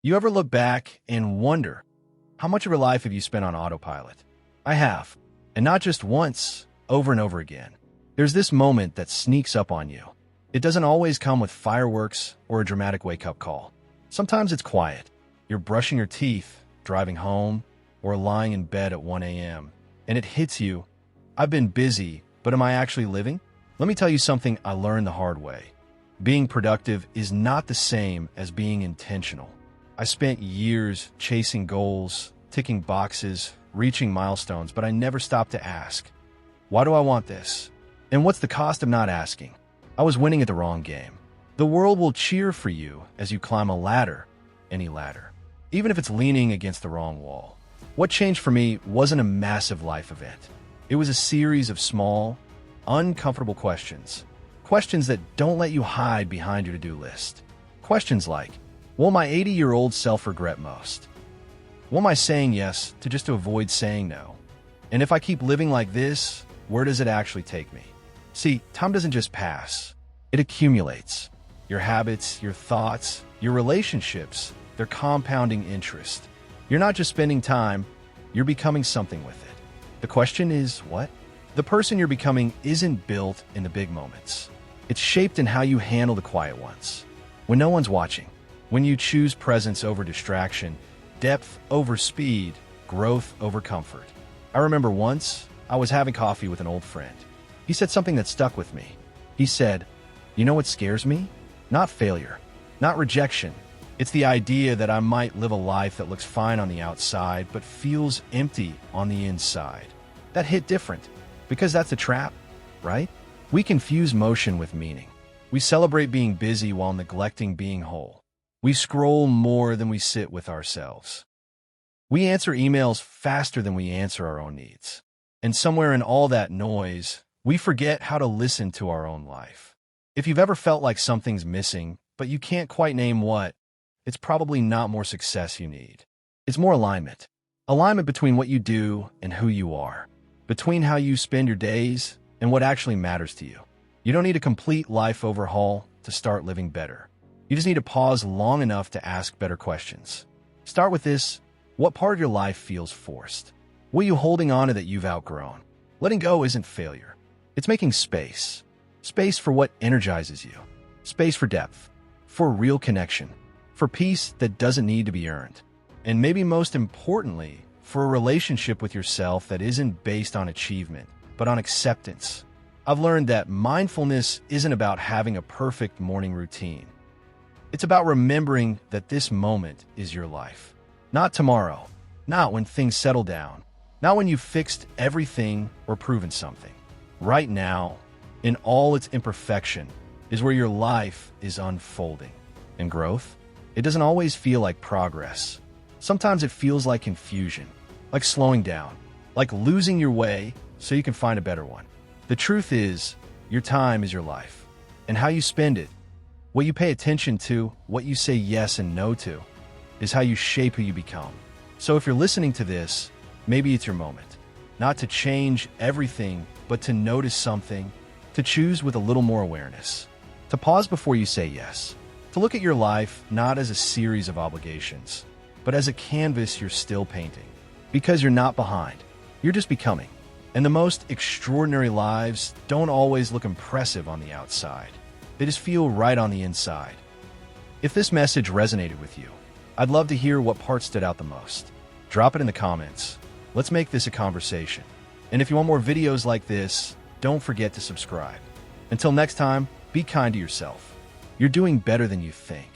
You ever look back and wonder, how much of your life have you spent on autopilot? I have. And not just once, over and over again. There's this moment that sneaks up on you. It doesn't always come with fireworks or a dramatic wake-up call. Sometimes it's quiet. You're brushing your teeth, driving home, or lying in bed at 1 a.m. And it hits you. I've been busy, but am I actually living? Let me tell you something I learned the hard way. Being productive is not the same as being intentional. I spent years chasing goals, ticking boxes, reaching milestones, but I never stopped to ask, why do I want this? And what's the cost of not asking? I was winning at the wrong game. The world will cheer for you as you climb a ladder, any ladder, even if it's leaning against the wrong wall. What changed for me wasn't a massive life event. It was a series of small, uncomfortable questions. Questions that don't let you hide behind your to-do list. Questions like, will my 80-year-old self regret most? Will am I saying yes to avoid saying no? And if I keep living like this, where does it actually take me? See, time doesn't just pass. It accumulates. Your habits, your thoughts, your relationships, they're compounding interest. You're not just spending time, you're becoming something with it. The question is, what? The person you're becoming isn't built in the big moments. It's shaped in how you handle the quiet ones. When no one's watching. When you choose presence over distraction, depth over speed, growth over comfort. I remember once, I was having coffee with an old friend. He said something that stuck with me. He said, you know what scares me? Not failure, not rejection. It's the idea that I might live a life that looks fine on the outside, but feels empty on the inside. That hit different, because that's a trap, right? We confuse motion with meaning. We celebrate being busy while neglecting being whole. We scroll more than we sit with ourselves. We answer emails faster than we answer our own needs. And somewhere in all that noise, we forget how to listen to our own life. If you've ever felt like something's missing, but you can't quite name what, it's probably not more success you need. It's more alignment. Alignment between what you do and who you are. Between how you spend your days and what actually matters to you. You don't need a complete life overhaul to start living better. You just need to pause long enough to ask better questions. Start with this: what part of your life feels forced? What are you holding on to that you've outgrown? Letting go isn't failure. It's making space. Space for what energizes you. Space for depth. For real connection. For peace that doesn't need to be earned. And maybe most importantly, for a relationship with yourself that isn't based on achievement, but on acceptance. I've learned that mindfulness isn't about having a perfect morning routine. It's about remembering that this moment is your life. Not tomorrow. Not when things settle down. Not when you've fixed everything or proven something. Right now, in all its imperfection, is where your life is unfolding. And growth? It doesn't always feel like progress. Sometimes it feels like confusion, like slowing down, like losing your way so you can find a better one. The truth is, your time is your life. And how you spend it, what you pay attention to, what you say yes and no to, is how you shape who you become. So if you're listening to this, maybe it's your moment. Not to change everything, but to notice something, to choose with a little more awareness, to pause before you say yes, to look at your life not as a series of obligations, but as a canvas you're still painting. Because you're not behind, you're just becoming. And the most extraordinary lives don't always look impressive on the outside. They just feel right on the inside. If this message resonated with you, I'd love to hear what part stood out the most. Drop it in the comments. Let's make this a conversation. And if you want more videos like this, don't forget to subscribe. Until next time, be kind to yourself. You're doing better than you think.